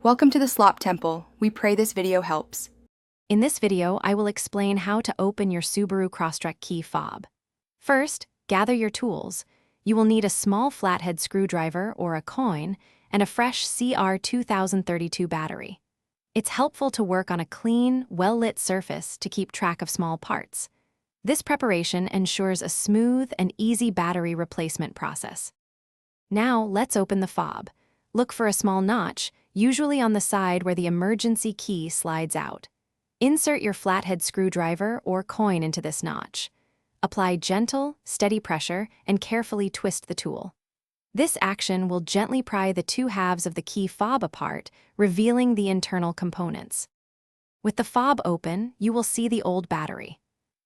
Welcome to the Slop Temple. We pray this video helps. In this video, I will explain how to open your Subaru Crosstrek key fob. First, gather your tools. You will need a small flathead screwdriver or a coin and a fresh CR2032 battery. It's helpful to work on a clean, well-lit surface to keep track of small parts. This preparation ensures a smooth and easy battery replacement process. Now, let's open the fob. Look for a small notch, usually on the side where the emergency key slides out. Insert your flathead screwdriver or coin into this notch. Apply gentle, steady pressure and carefully twist the tool. This action will gently pry the two halves of the key fob apart, revealing the internal components. With the fob open, you will see the old battery.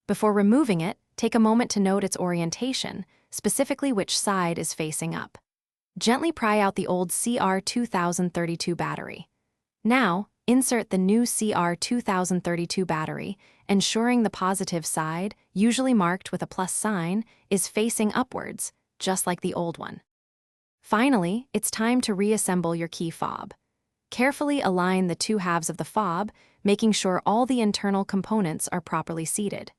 Before removing it, take a moment to note its orientation, specifically which side is facing up. Gently pry out the old CR2032 battery. Now, insert the new CR2032 battery, ensuring the positive side, usually marked with a plus sign, is facing upwards, just like the old one. Finally, it's time to reassemble your key fob. Carefully align the two halves of the fob, making sure all the internal components are properly seated.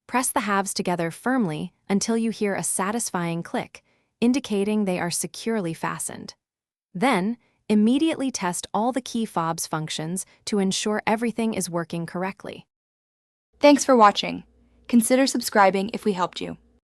Press the halves together firmly until you hear a satisfying click, indicating they are securely fastened. Then, immediately test all the key fob's functions to ensure everything is working correctly. Thanks for watching. Consider subscribing if we helped you.